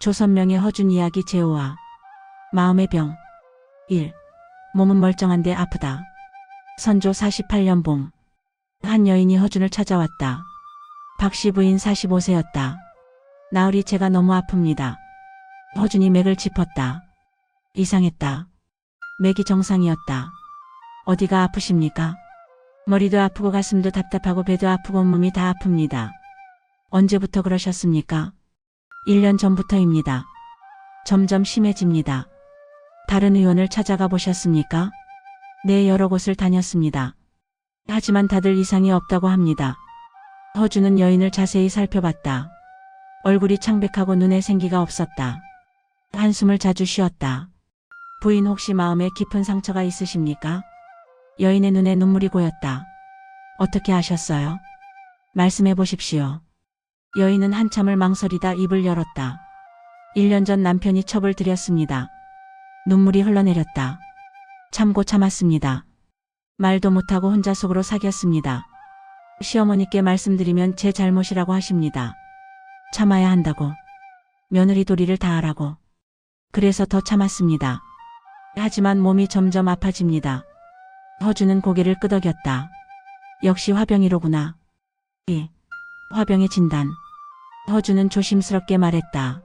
조선명의 허준 이야기 제5화. 마음의 병. 1. 몸은 멀쩡한데 아프다. 선조 48년 봄. 한 여인이 허준을 찾아왔다. 박씨 부인 45세였다. 나으리 제가 너무 아픕니다. 허준이 맥을 짚었다. 이상했다. 맥이 정상이었다. 어디가 아프십니까? 머리도 아프고 가슴도 답답하고 배도 아프고 온몸이 다 아픕니다. 언제부터 그러셨습니까? 1년 전부터입니다. 점점 심해집니다. 다른 의원을 찾아가 보셨습니까? 네, 여러 곳을 다녔습니다. 하지만 다들 이상이 없다고 합니다. 허준은 여인을 자세히 살펴봤다. 얼굴이 창백하고 눈에 생기가 없었다. 한숨을 자주 쉬었다. 부인 혹시 마음에 깊은 상처가 있으십니까? 여인의 눈에 눈물이 고였다. 어떻게 아셨어요? 말씀해 보십시오. 여인은 한참을 망설이다 입을 열었다. 1년 전 남편이 첩을 들였습니다. 눈물이 흘러내렸다. 참고 참았습니다. 말도 못하고 혼자 속으로 사귀었습니다. 시어머니께 말씀드리면 제 잘못이라고 하십니다. 참아야 한다고. 며느리 도리를 다하라고. 그래서 더 참았습니다. 하지만 몸이 점점 아파집니다. 허준은 고개를 끄덕였다. 역시 화병이로구나. 화병의 진단. 허준은 조심스럽게 말했다.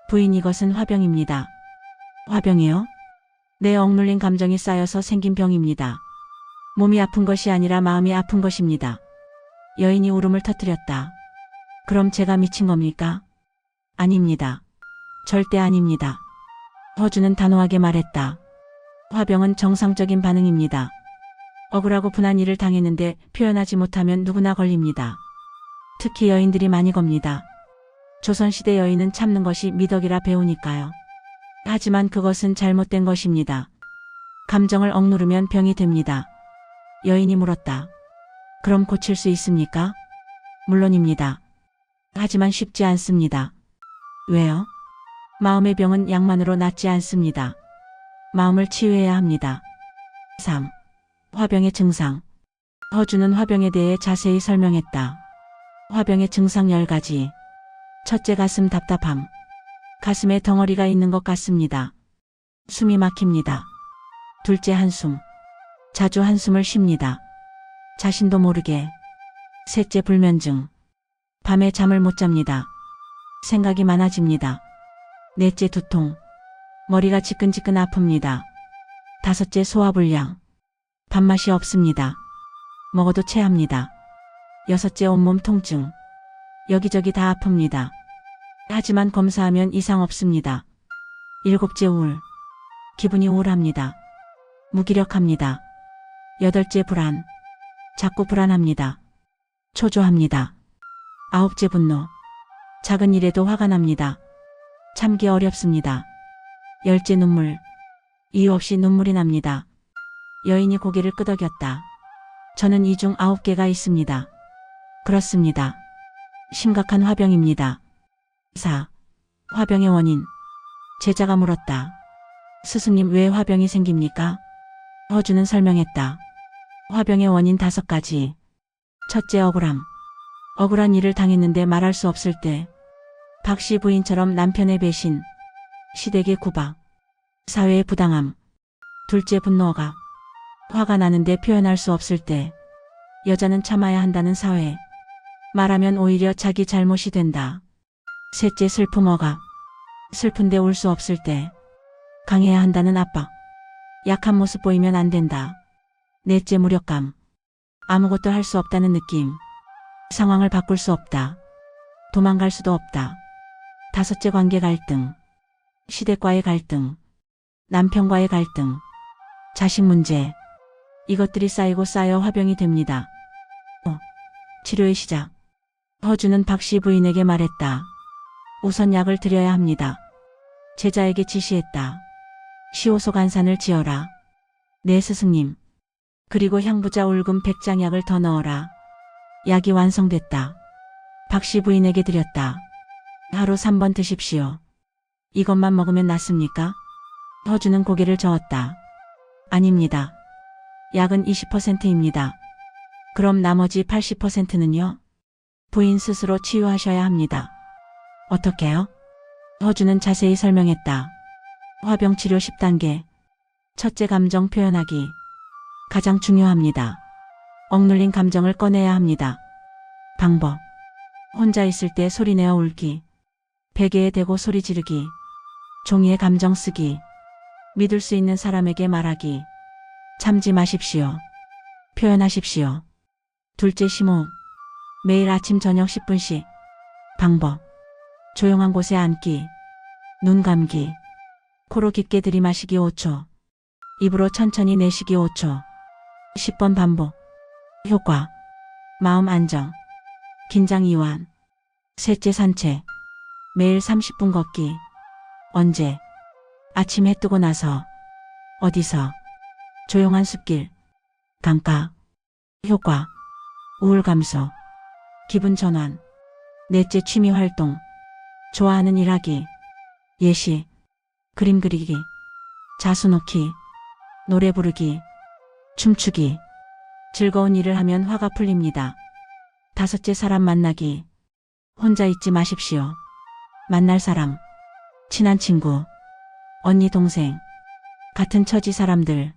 부인, 이것은 화병입니다. 화병이요? 내 억눌린 감정이 쌓여서 생긴 병입니다. 몸이 아픈 것이 아니라 마음이 아픈 것입니다. 여인이 울음을 터뜨렸다. 그럼 제가 미친 겁니까? 아닙니다. 절대 아닙니다. 허준은 단호하게 말했다. 화병은 정상적인 반응입니다. 억울하고 분한 일을 당했는데 표현하지 못하면 누구나 걸립니다. 특히 여인들이 많이 겁니다. 조선시대 여인은 참는 것이 미덕이라 배우니까요. 하지만 그것은 잘못된 것입니다. 감정을 억누르면 병이 됩니다. 여인이 물었다. 그럼 고칠 수 있습니까? 물론입니다. 하지만 쉽지 않습니다. 왜요? 마음의 병은 약만으로 낫지 않습니다. 마음을 치유해야 합니다. 3. 화병의 증상. 허준은 화병에 대해 자세히 설명했다. 화병의 증상 10가지. 첫째, 가슴 답답함. 가슴에 덩어리가 있는 것 같습니다. 숨이 막힙니다. 둘째, 한숨. 자주 한숨을 쉽니다. 자신도 모르게. 셋째, 불면증. 밤에 잠을 못 잡니다. 생각이 많아집니다. 넷째, 두통. 머리가 지끈지끈 아픕니다. 다섯째, 소화불량. 밥맛이 없습니다. 먹어도 체합니다. 여섯째, 온몸 통증. 여기저기 다 아픕니다. 하지만 검사하면 이상 없습니다. 일곱째, 우울. 기분이 우울합니다. 무기력합니다. 여덟째, 불안. 자꾸 불안합니다. 초조합니다. 아홉째, 분노. 작은 일에도 화가 납니다. 참기 어렵습니다. 열째, 눈물. 이유 없이 눈물이 납니다. 여인이 고개를 끄덕였다. 저는 이 중 9개가 있습니다. 그렇습니다. 심각한 화병입니다. 4. 화병의 원인. 제자가 물었다. 스승님, 왜 화병이 생깁니까? 허준은 설명했다. 화병의 원인 5가지. 첫째, 억울함. 억울한 일을 당했는데 말할 수 없을 때. 박씨 부인처럼 남편의 배신, 시댁의 구박, 사회의 부당함. 둘째, 분노가. 화가 나는데 표현할 수 없을 때. 여자는 참아야 한다는 사회. 말하면 오히려 자기 잘못이 된다. 셋째, 슬픔어가. 슬픈데 울 수 없을 때. 강해야 한다는 압박. 약한 모습 보이면 안 된다. 넷째, 무력감. 아무것도 할 수 없다는 느낌. 상황을 바꿀 수 없다. 도망갈 수도 없다. 다섯째, 관계 갈등. 시댁과의 갈등. 남편과의 갈등. 자식 문제. 이것들이 쌓이고 쌓여 화병이 됩니다. 치료의 시작. 허준은 박씨 부인에게 말했다. 우선 약을 드려야 합니다. 제자에게 지시했다. 시호소 간산을 지어라. 네, 스승님. 그리고 향부자 울금 100장약을 더 넣어라. 약이 완성됐다. 박씨 부인에게 드렸다. 하루 3번 드십시오. 이것만 먹으면 낫습니까? 허준은 고개를 저었다. 아닙니다. 약은 20%입니다. 그럼 나머지 80%는요? 부인 스스로 치유하셔야 합니다. 어떻게요? 허주는 자세히 설명했다. 화병치료 10단계. 첫째, 감정 표현하기. 가장 중요합니다. 억눌린 감정을 꺼내야 합니다. 방법. 혼자 있을 때 소리내어 울기. 베개에 대고 소리 지르기. 종이에 감정 쓰기. 믿을 수 있는 사람에게 말하기. 참지 마십시오. 표현하십시오. 둘째, 심호흡. 매일 아침 저녁 10분씩. 방법. 조용한 곳에 앉기. 눈 감기. 코로 깊게 들이마시기 5초. 입으로 천천히 내쉬기 5초. 10번 반복. 효과. 마음 안정. 긴장 이완. 셋째, 산책. 매일 30분 걷기. 언제? 아침 해 뜨고 나서. 어디서? 조용한 숲길. 강가. 효과. 우울 감소. 기분 전환. 넷째, 취미 활동. 좋아하는 일 하기. 예시. 그림 그리기. 자수 놓기. 노래 부르기. 춤추기. 즐거운 일을 하면 화가 풀립니다. 다섯째, 사람 만나기. 혼자 있지 마십시오. 만날 사람. 친한 친구. 언니, 동생. 같은 처지 사람들.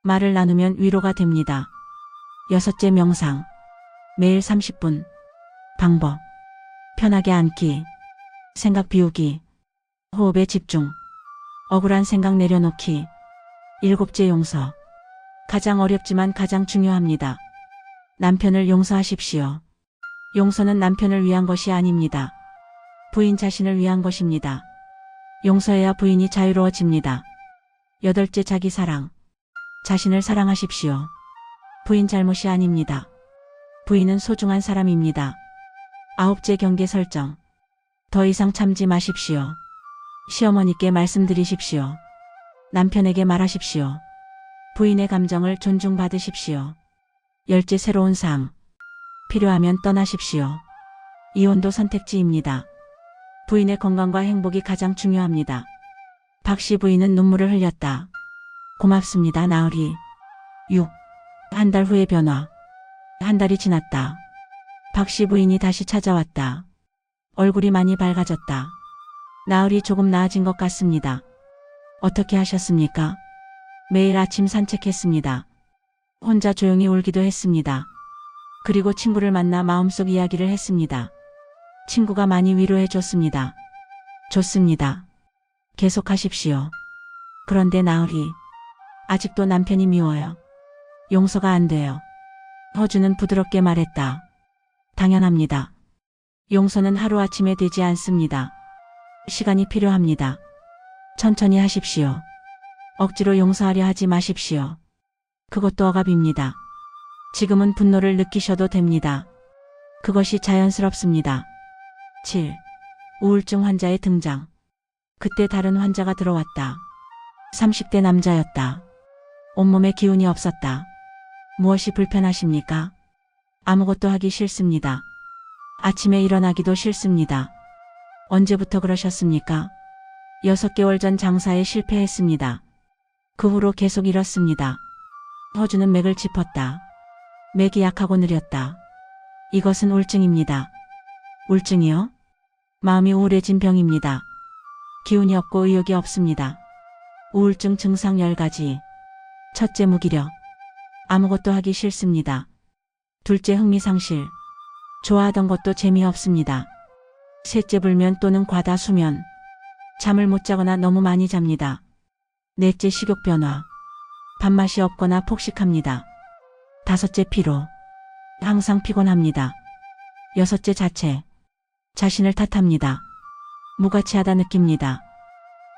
말을 나누면 위로가 됩니다. 여섯째, 명상. 매일 30분. 방법. 편하게 앉기. 생각 비우기. 호흡에 집중. 억울한 생각 내려놓기. 일곱째, 용서. 가장 어렵지만 가장 중요합니다. 남편을 용서하십시오. 용서는 남편을 위한 것이 아닙니다. 부인 자신을 위한 것입니다. 용서해야 부인이 자유로워집니다. 여덟째, 자기 사랑. 자신을 사랑하십시오. 부인 잘못이 아닙니다. 부인은 소중한 사람입니다. 아홉째, 경계 설정. 더 이상 참지 마십시오. 시어머니께 말씀드리십시오. 남편에게 말하십시오. 부인의 감정을 존중받으십시오. 열째, 새로운 삶. 필요하면 떠나십시오. 이혼도 선택지입니다. 부인의 건강과 행복이 가장 중요합니다. 박씨 부인은 눈물을 흘렸다. 고맙습니다, 나으리. 6. 한 달 후의 변화. 한 달이 지났다. 박씨 부인이 다시 찾아왔다. 얼굴이 많이 밝아졌다. 나으리 조금 나아진 것 같습니다. 어떻게 하셨습니까? 매일 아침 산책했습니다. 혼자 조용히 울기도 했습니다. 그리고 친구를 만나 마음속 이야기를 했습니다. 친구가 많이 위로해 줬습니다. 좋습니다. 계속하십시오. 그런데 나으리, 아직도 남편이 미워요. 용서가 안 돼요. 허주는 부드럽게 말했다. 당연합니다. 용서는 하루아침에 되지 않습니다. 시간이 필요합니다. 천천히 하십시오. 억지로 용서하려 하지 마십시오. 그것도 억압입니다. 지금은 분노를 느끼셔도 됩니다. 그것이 자연스럽습니다. 7. 우울증 환자의 등장. 그때 다른 환자가 들어왔다. 30대 남자였다. 온몸에 기운이 없었다. 무엇이 불편하십니까? 아무것도 하기 싫습니다. 아침에 일어나기도 싫습니다. 언제부터 그러셨습니까? 6개월 전 장사에 실패했습니다. 그 후로 계속 이렇습니다. 허주는 맥을 짚었다. 맥이 약하고 느렸다. 이것은 우울증입니다. 우울증이요? 마음이 우울해진 병입니다. 기운이 없고 의욕이 없습니다. 우울증 증상 10가지. 첫째, 무기력. 아무것도 하기 싫습니다. 둘째, 흥미상실. 좋아하던 것도 재미없습니다. 셋째, 불면 또는 과다 수면. 잠을 못 자거나 너무 많이 잡니다. 넷째, 식욕 변화. 밥맛이 없거나 폭식합니다. 다섯째, 피로. 항상 피곤합니다. 여섯째, 자책. 자신을 탓합니다. 무가치하다 느낍니다.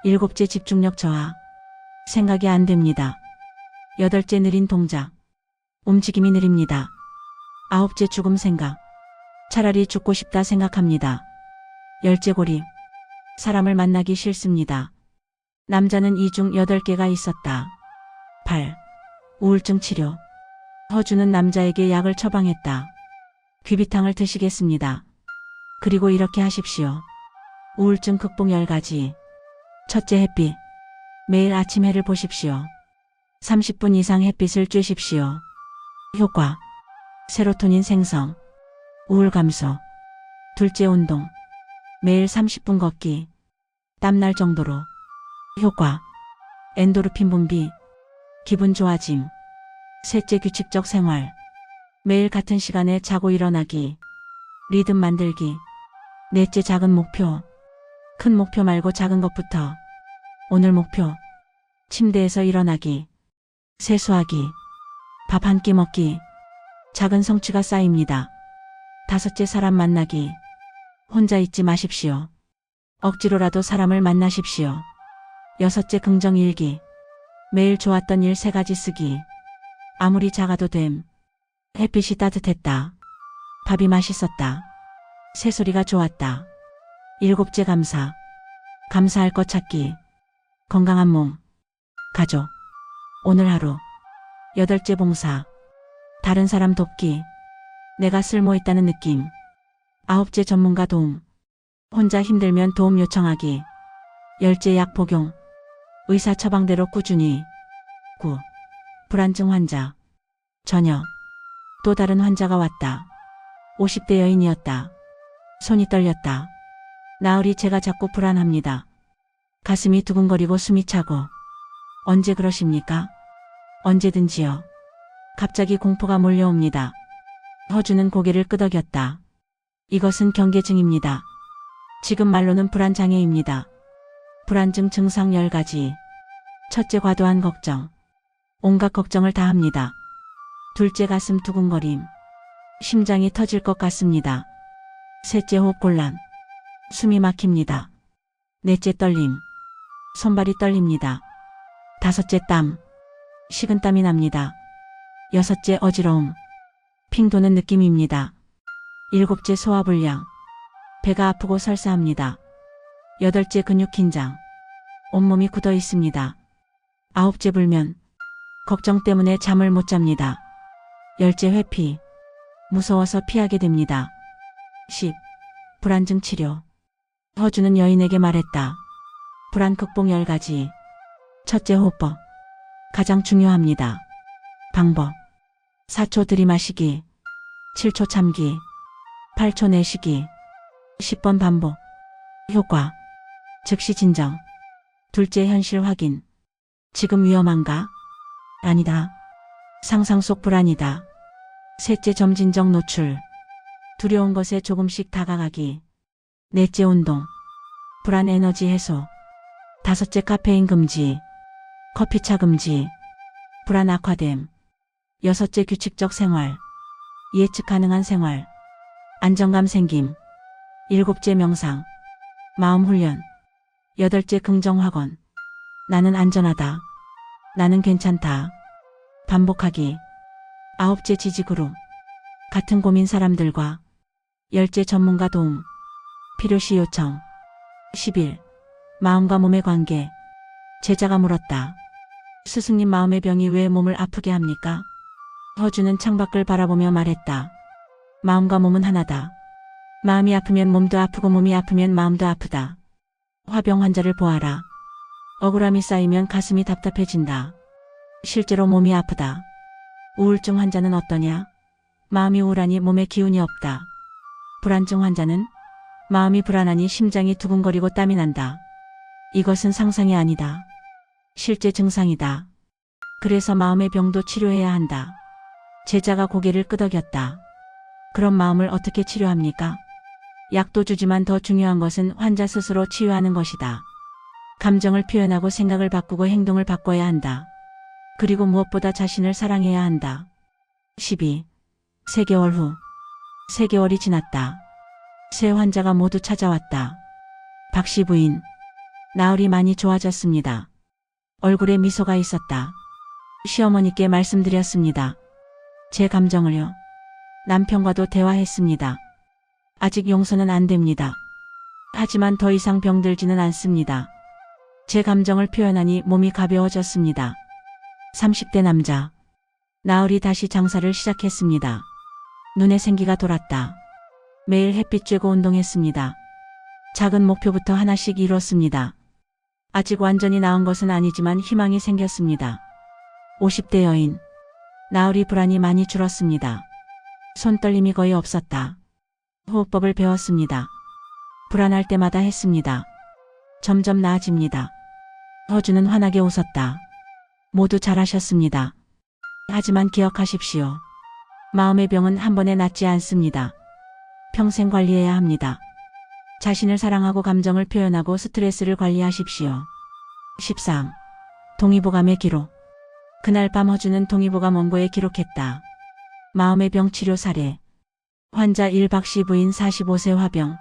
일곱째, 집중력 저하. 생각이 안 됩니다. 여덟째, 느린 동작. 움직임이 느립니다. 아홉째, 죽음 생각. 차라리 죽고 싶다 생각합니다. 열째, 고립. 사람을 만나기 싫습니다. 남자는 이 중 8개가 있었다. 8. 우울증 치료. 허주는 남자에게 약을 처방했다. 귀비탕을 드시겠습니다. 그리고 이렇게 하십시오. 우울증 극복 10가지. 첫째, 햇빛. 매일 아침 해를 보십시오. 30분 이상 햇빛을 쬐십시오. 효과. 세로토닌 생성. 우울 감소. 둘째, 운동. 매일 30분 걷기. 땀날 정도로. 효과. 엔도르핀 분비. 기분 좋아짐. 셋째 규칙적 생활. 매일 같은 시간에 자고 일어나기. 리듬 만들기. 넷째 작은 목표. 큰 목표 말고 작은 것부터. 오늘 목표. 침대에서 일어나기. 세수하기. 밥 한 끼 먹기. 작은 성취가 쌓입니다. 다섯째 사람 만나기. 혼자 있지 마십시오. 억지로라도 사람을 만나십시오. 여섯째 긍정일기. 매일 좋았던 일 3가지 쓰기. 아무리 작아도 됨. 햇빛이 따뜻했다. 밥이 맛있었다. 새소리가 좋았다. 일곱째 감사. 감사할 것 찾기. 건강한 몸. 가족. 오늘 하루. 여덟째 봉사. 다른 사람 돕기. 내가 쓸모있다는 느낌. 아홉째 전문가 도움. 혼자 힘들면 도움 요청하기. 열째 약 복용. 의사 처방대로 꾸준히. 9. 불안증 환자. 저녁. 또 다른 환자가 왔다. 50대 여인이었다. 손이 떨렸다. 나으리 제가 자꾸 불안합니다. 가슴이 두근거리고 숨이 차고. 언제 그러십니까? 언제든지요. 갑자기 공포가 몰려옵니다. 허주는 고개를 끄덕였다. 이것은 경계증입니다. 지금 말로는 불안장애입니다. 불안증 증상 10가지. 첫째 과도한 걱정. 온갖 걱정을 다 합니다. 둘째 가슴 두근거림. 심장이 터질 것 같습니다. 셋째 호흡곤란. 숨이 막힙니다. 넷째 떨림. 손발이 떨립니다. 다섯째 땀. 식은땀이 납니다. 여섯째 어지러움. 핑 도는 느낌입니다. 일곱째 소화불량. 배가 아프고 설사합니다. 여덟째 근육 긴장. 온몸이 굳어 있습니다. 아홉째 불면. 걱정 때문에 잠을 못 잡니다. 열째 회피. 무서워서 피하게 됩니다. 10. 불안증 치료. 허주는 여인에게 말했다. 불안 극복 10가지. 첫째 호흡법. 가장 중요합니다. 방법. 4초 들이마시기. 7초 참기. 8초 내쉬기. 10번 반복. 효과. 즉시 진정. 둘째 현실 확인. 지금 위험한가? 아니다. 상상 속 불안이다. 셋째 점진적 노출. 두려운 것에 조금씩 다가가기. 넷째 운동. 불안 에너지 해소. 다섯째 카페인 금지. 커피차 금지. 불안 악화됨. 여섯째 규칙적 생활. 예측 가능한 생활. 안정감 생김. 일곱째 명상. 마음 훈련. 여덟째 긍정 확언. 나는 안전하다. 나는 괜찮다. 반복하기. 아홉째 지지 그룹. 같은 고민 사람들과. 열째 전문가 도움. 필요시 요청. 11. 마음과 몸의 관계. 제자가 물었다. 스승님 마음의 병이 왜 몸을 아프게 합니까? 허주는 창밖을 바라보며 말했다. 마음과 몸은 하나다. 마음이 아프면 몸도 아프고 몸이 아프면 마음도 아프다. 화병 환자를 보아라. 억울함이 쌓이면 가슴이 답답해진다. 실제로 몸이 아프다. 우울증 환자는 어떠냐? 마음이 우울하니 몸에 기운이 없다. 불안증 환자는 마음이 불안하니 심장이 두근거리고 땀이 난다. 이것은 상상이 아니다. 실제 증상이다. 그래서 마음의 병도 치료해야 한다. 제자가 고개를 끄덕였다. 그럼 마음을 어떻게 치료합니까? 약도 주지만 더 중요한 것은 환자 스스로 치유하는 것이다. 감정을 표현하고 생각을 바꾸고 행동을 바꿔야 한다. 그리고 무엇보다 자신을 사랑해야 한다. 12. 3개월 후. 3개월이 지났다. 새 환자가 모두 찾아왔다. 박씨 부인. 나으리 많이 좋아졌습니다. 얼굴에 미소가 있었다. 시어머니께 말씀드렸습니다. 제 감정을요. 남편과도 대화했습니다. 아직 용서는 안 됩니다. 하지만 더 이상 병들지는 않습니다. 제 감정을 표현하니 몸이 가벼워졌습니다. 30대 남자. 나으리 다시 장사를 시작했습니다. 눈에 생기가 돌았다. 매일 햇빛 쬐고 운동했습니다. 작은 목표부터 하나씩 이뤘습니다. 아직 완전히 나은 것은 아니지만 희망이 생겼습니다. 50대 여인. 나으리 불안이 많이 줄었습니다. 손떨림이 거의 없었다. 호흡법을 배웠습니다. 불안할 때마다 했습니다. 점점 나아집니다. 허주는 환하게 웃었다. 모두 잘하셨습니다. 하지만 기억하십시오. 마음의 병은 한 번에 낫지 않습니다. 평생 관리해야 합니다. 자신을 사랑하고 감정을 표현하고 스트레스를 관리하십시오. 13. 동의보감의 기록. 그날 밤 허주는 동의보감 원고에 기록했다. 마음의 병 치료 사례. 환자 1 박씨 부인 45세 화병.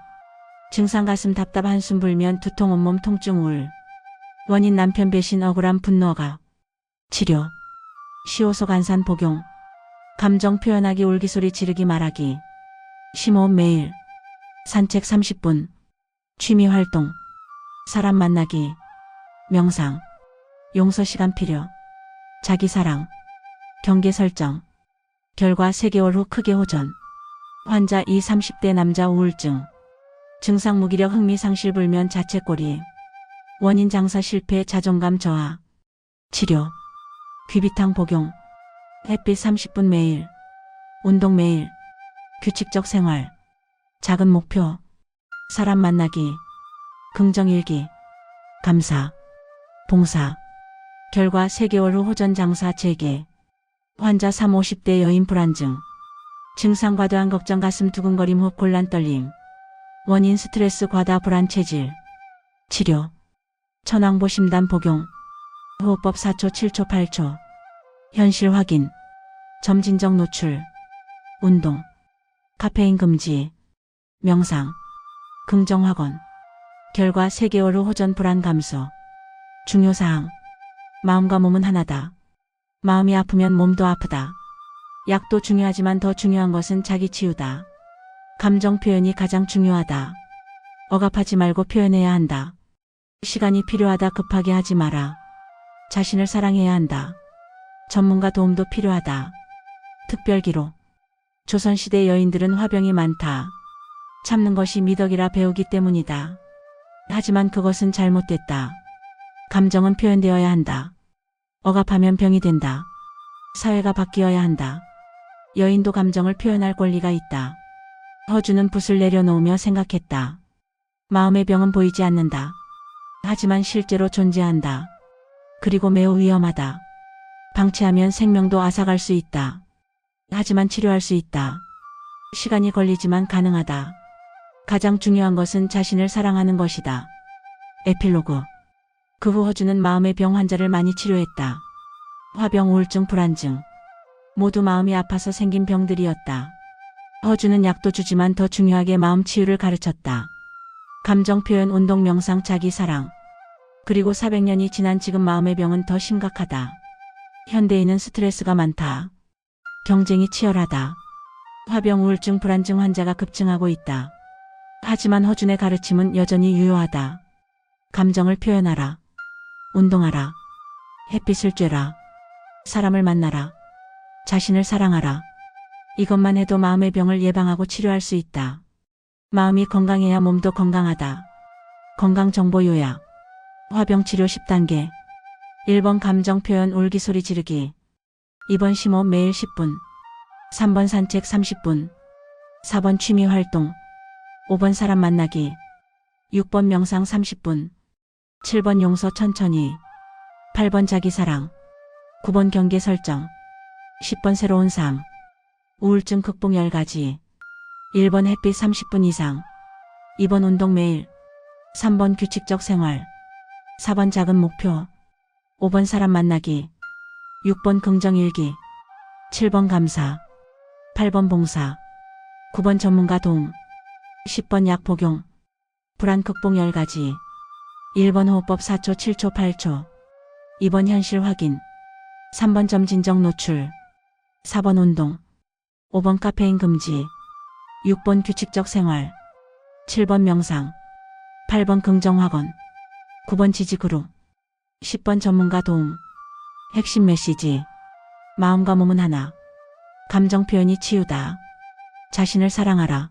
증상 가슴 답답 한숨 불면 두통 온몸 통증 우울. 원인 남편 배신 억울함 분노 억압. 치료. 시호소 간산 복용. 감정 표현하기 울기소리 지르기 말하기. 심호흡 매일. 산책 30분. 취미 활동. 사람 만나기. 명상. 용서 시간 필요. 자기 사랑. 경계 설정. 결과 3개월 후 크게 호전. 환자 2 30대 남자 우울증. 증상 무기력 흥미 상실 불면 자책골이. 원인 장사 실패 자존감 저하. 치료. 귀비탕 복용. 햇빛 30분 매일. 운동 매일. 규칙적 생활. 작은 목표. 사람 만나기. 긍정일기. 감사. 봉사. 결과 3개월 후 호전 장사 재개. 환자 3 50대 여인 불안증. 증상 과도한 걱정 가슴 두근거림 호흡 곤란 떨림. 원인 스트레스 과다 불안 체질. 치료. 천왕보 심단 복용. 호흡법 4초 7초 8초. 현실 확인. 점진적 노출. 운동. 카페인 금지. 명상. 긍정 확언. 결과 3개월 후 호전 불안 감소. 중요사항. 마음과 몸은 하나다. 마음이 아프면 몸도 아프다. 약도 중요하지만 더 중요한 것은 자기 치유다. 감정 표현이 가장 중요하다. 억압하지 말고 표현해야 한다. 시간이 필요하다 급하게 하지 마라. 자신을 사랑해야 한다. 전문가 도움도 필요하다. 특별기록. 조선시대 여인들은 화병이 많다. 참는 것이 미덕이라 배우기 때문이다. 하지만 그것은 잘못됐다. 감정은 표현되어야 한다. 억압하면 병이 된다. 사회가 바뀌어야 한다. 여인도 감정을 표현할 권리가 있다. 허주는 붓을 내려놓으며 생각했다. 마음의 병은 보이지 않는다. 하지만 실제로 존재한다. 그리고 매우 위험하다. 방치하면 생명도 앗아갈 수 있다. 하지만 치료할 수 있다. 시간이 걸리지만 가능하다. 가장 중요한 것은 자신을 사랑하는 것이다. 에필로그. 그 후 허주는 마음의 병 환자를 많이 치료했다. 화병, 우울증, 불안증. 모두 마음이 아파서 생긴 병들이었다. 허주는 약도 주지만 더 중요하게 마음 치유를 가르쳤다. 감정 표현, 운동, 명상, 자기 사랑. 그리고 400년이 지난 지금 마음의 병은 더 심각하다. 현대인은 스트레스가 많다. 경쟁이 치열하다. 화병, 우울증, 불안증 환자가 급증하고 있다. 하지만 허준의 가르침은 여전히 유효하다. 감정을 표현하라. 운동하라. 햇빛을 쬐라. 사람을 만나라. 자신을 사랑하라. 이것만 해도 마음의 병을 예방하고 치료할 수 있다. 마음이 건강해야 몸도 건강하다. 건강정보 요약. 화병 치료 10단계. 1번 감정 표현 울기 소리 지르기. 2번 심호흡 매일 10분. 3번 산책 30분. 4번 취미 활동. 5번 사람 만나기. 6번 명상 30분. 7번 용서 천천히. 8번 자기 사랑. 9번 경계 설정. 10번 새로운 삶. 우울증 극복 10가지. 1번 햇빛 30분 이상. 2번 운동 매일. 3번 규칙적 생활. 4번 작은 목표. 5번 사람 만나기. 6번 긍정일기. 7번 감사. 8번 봉사. 9번 전문가 도움. 10번 약 복용. 불안 극복 10가지. 1번 호흡법 4초 7초 8초. 2번 현실 확인. 3번 점진적 노출. 4번 운동. 5번 카페인 금지. 6번 규칙적 생활. 7번 명상. 8번 긍정 확언. 9번 지지 그룹. 10번 전문가 도움. 핵심 메시지. 마음과 몸은 하나. 감정 표현이 치유다. 자신을 사랑하라.